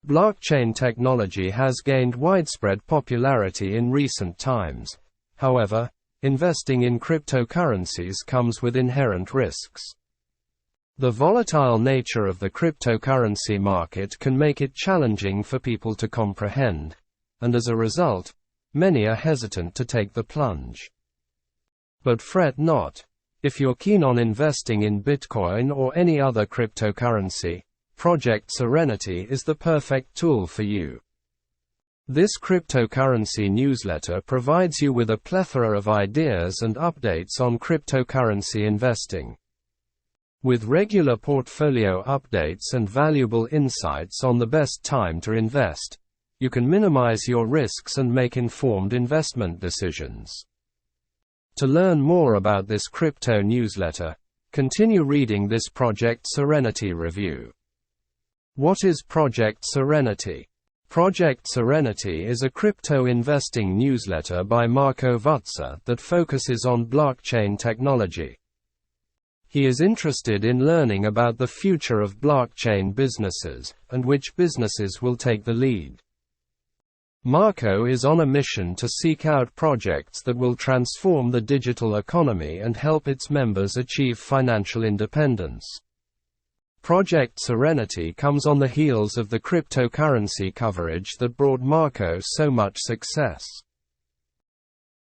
Blockchain technology has gained widespread popularity in recent times. However, investing in cryptocurrencies comes with inherent risks. The volatile nature of the cryptocurrency market can make it challenging for people to comprehend, and as a result, many are hesitant to take the plunge. But fret not. If you're keen on investing in Bitcoin or any other cryptocurrency, Project Serenity is the perfect tool for you. This cryptocurrency newsletter provides you with a plethora of ideas and updates on cryptocurrency investing. With regular portfolio updates and valuable insights on the best time to invest, you can minimize your risks and make informed investment decisions. To learn more about this crypto newsletter, continue reading this Project Serenity review. What is Project Serenity? Project Serenity is a crypto investing newsletter by Marco Vutsa that focuses on blockchain technology. He is interested in learning about the future of blockchain businesses, and which businesses will take the lead. Marco is on a mission to seek out projects that will transform the digital economy and help its members achieve financial independence. Project Serenity comes on the heels of the cryptocurrency coverage that brought Marco so much success.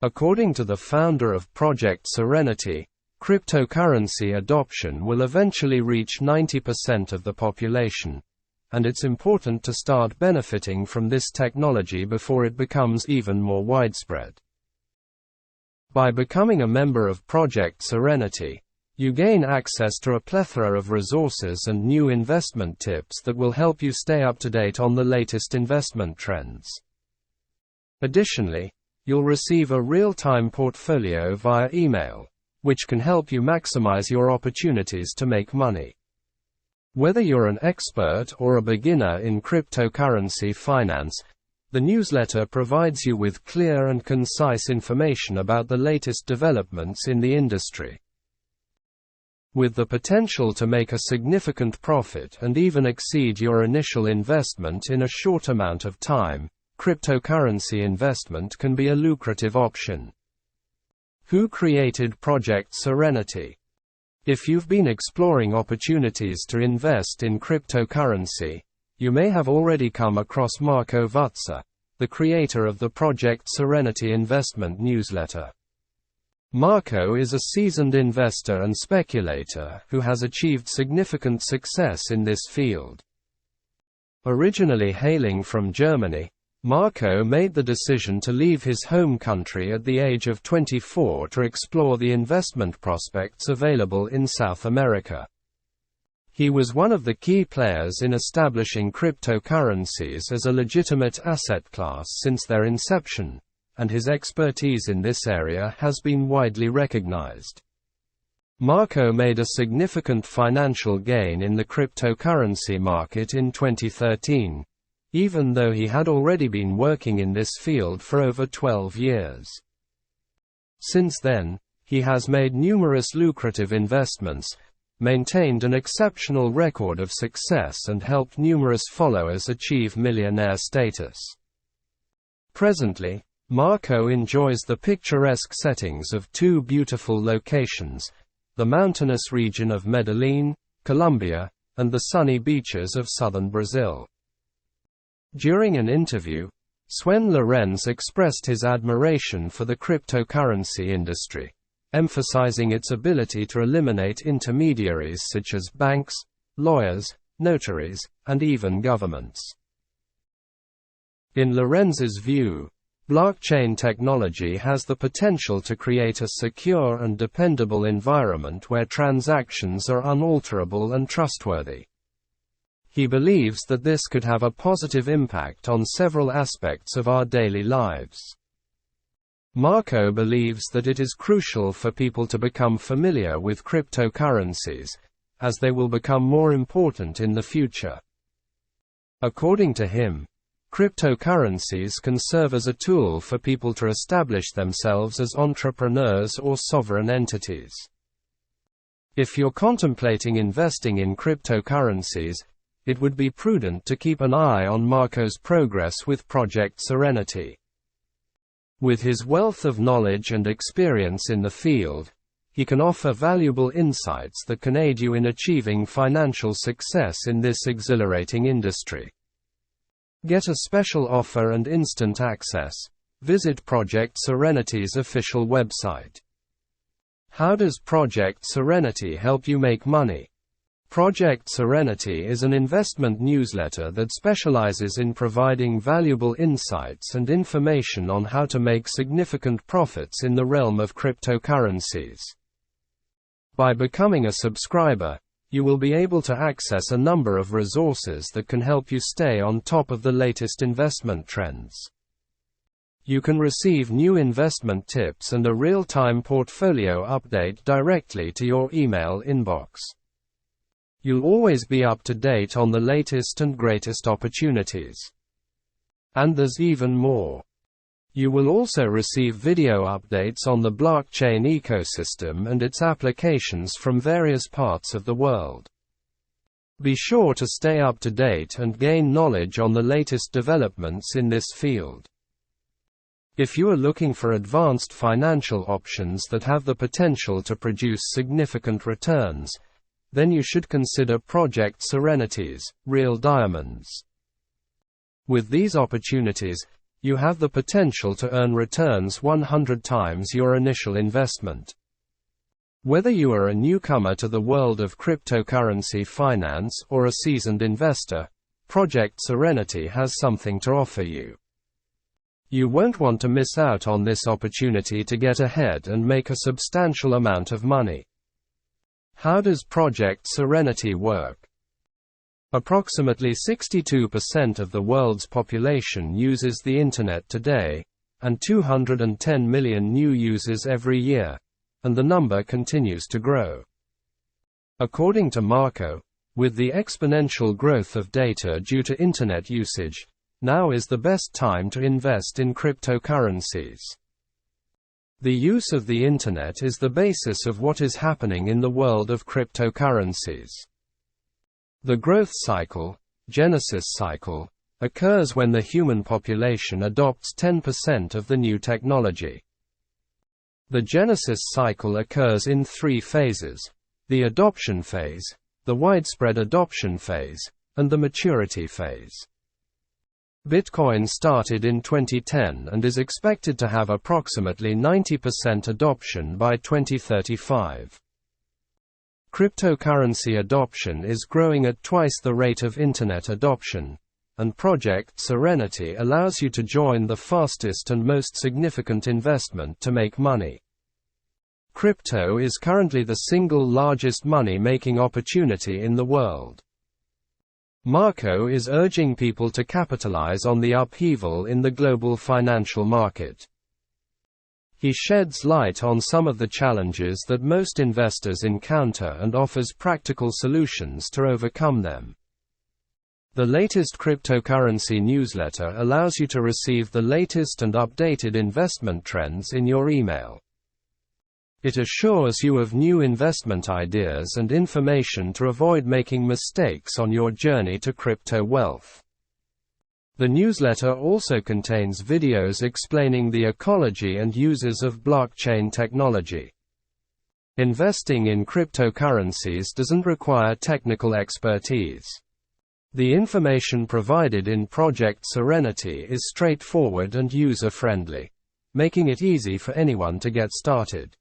According to the founder of Project Serenity, cryptocurrency adoption will eventually reach 90% of the population, and it's important to start benefiting from this technology before it becomes even more widespread. By becoming a member of Project Serenity, you gain access to a plethora of resources and new investment tips that will help you stay up to date on the latest investment trends. Additionally, you'll receive a real-time portfolio via email, which can help you maximize your opportunities to make money. Whether you're an expert or a beginner in cryptocurrency finance, the newsletter provides you with clear and concise information about the latest developments in the industry. With the potential to make a significant profit and even exceed your initial investment in a short amount of time, cryptocurrency investment can be a lucrative option. Who created Project Serenity? If you've been exploring opportunities to invest in cryptocurrency, you may have already come across Marco Vutsa, the creator of the Project Serenity investment newsletter. Marco is a seasoned investor and speculator who has achieved significant success in this field. Originally hailing from Germany, Marco made the decision to leave his home country at the age of 24 to explore the investment prospects available in South America. He was one of the key players in establishing cryptocurrencies as a legitimate asset class since their inception, and his expertise in this area has been widely recognized. Marco made a significant financial gain in the cryptocurrency market in 2013. Even though he had already been working in this field for over 12 years. Since then, he has made numerous lucrative investments, maintained an exceptional record of success and helped numerous followers achieve millionaire status. Presently, Marco enjoys the picturesque settings of two beautiful locations, the mountainous region of Medellin, Colombia, and the sunny beaches of southern Brazil. During an interview, Sven Lorenz expressed his admiration for the cryptocurrency industry, emphasizing its ability to eliminate intermediaries such as banks, lawyers, notaries, and even governments. In Lorenz's view, blockchain technology has the potential to create a secure and dependable environment where transactions are unalterable and trustworthy. He believes that this could have a positive impact on several aspects of our daily lives. Marco believes that it is crucial for people to become familiar with cryptocurrencies, as they will become more important in the future. According to him, cryptocurrencies can serve as a tool for people to establish themselves as entrepreneurs or sovereign entities. If you're contemplating investing in cryptocurrencies, it would be prudent to keep an eye on Marco's progress with Project Serenity. With his wealth of knowledge and experience in the field, he can offer valuable insights that can aid you in achieving financial success in this exhilarating industry. Get a special offer and instant access. Visit Project Serenity's official website. How does Project Serenity help you make money? Project Serenity is an investment newsletter that specializes in providing valuable insights and information on how to make significant profits in the realm of cryptocurrencies. By becoming a subscriber, you will be able to access a number of resources that can help you stay on top of the latest investment trends. You can receive new investment tips and a real-time portfolio update directly to your email inbox. You'll always be up to date on the latest and greatest opportunities. And there's even more. You will also receive video updates on the blockchain ecosystem and its applications from various parts of the world. Be sure to stay up to date and gain knowledge on the latest developments in this field. If you are looking for advanced financial options that have the potential to produce significant returns, then you should consider Project Serenity's Real Diamonds. With these opportunities, you have the potential to earn returns 100 times your initial investment. Whether you are a newcomer to the world of cryptocurrency finance or a seasoned investor, Project Serenity has something to offer you. You won't want to miss out on this opportunity to get ahead and make a substantial amount of money. How does Project Serenity work? Approximately 62% of the world's population uses the Internet today, and 210 million new users every year, and the number continues to grow. According to Marco, with the exponential growth of data due to Internet usage, now is the best time to invest in cryptocurrencies. The use of the Internet is the basis of what is happening in the world of cryptocurrencies. The growth cycle, Genesis cycle, occurs when the human population adopts 10% of the new technology. The Genesis cycle occurs in 3 phases: the adoption phase, the widespread adoption phase, and the maturity phase. Bitcoin started in 2010 and is expected to have approximately 90% adoption by 2035. Cryptocurrency adoption is growing at twice the rate of Internet adoption, and Project Serenity allows you to join the fastest and most significant investment to make money. Crypto is currently the single largest money-making opportunity in the world. Marco is urging people to capitalize on the upheaval in the global financial market. He sheds light on some of the challenges that most investors encounter and offers practical solutions to overcome them. The latest cryptocurrency newsletter allows you to receive the latest and updated investment trends in your email. It assures you of new investment ideas and information to avoid making mistakes on your journey to crypto wealth. The newsletter also contains videos explaining the ecology and uses of blockchain technology. Investing in cryptocurrencies doesn't require technical expertise. The information provided in Project Serenity is straightforward and user-friendly, making it easy for anyone to get started.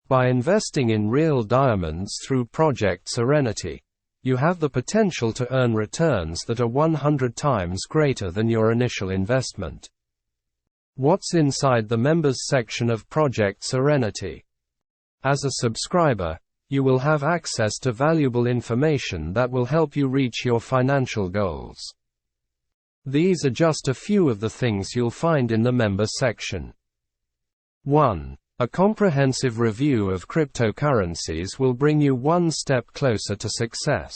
By investing in real diamonds through Project Serenity, you have the potential to earn returns that are 100 times greater than your initial investment. What's inside the members section of Project Serenity? As a subscriber, you will have access to valuable information that will help you reach your financial goals. These are just a few of the things you'll find in the members section. 1. A comprehensive review of cryptocurrencies will bring you one step closer to success.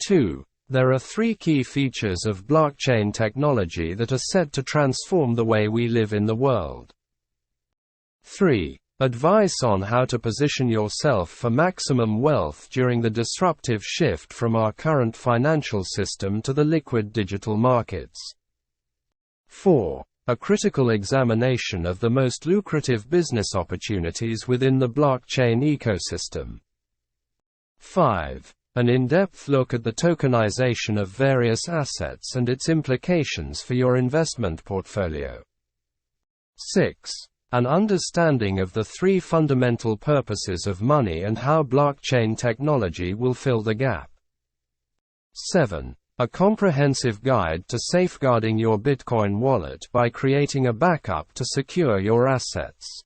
2. There are 3 key features of blockchain technology that are set to transform the way we live in the world. 3. Advice on how to position yourself for maximum wealth during the disruptive shift from our current financial system to the liquid digital markets. 4. A critical examination of the most lucrative business opportunities within the blockchain ecosystem. 5. An in-depth look at the tokenization of various assets and its implications for your investment portfolio. 6. An understanding of the 3 fundamental purposes of money and how blockchain technology will fill the gap. 7. A comprehensive guide to safeguarding your Bitcoin wallet by creating a backup to secure your assets.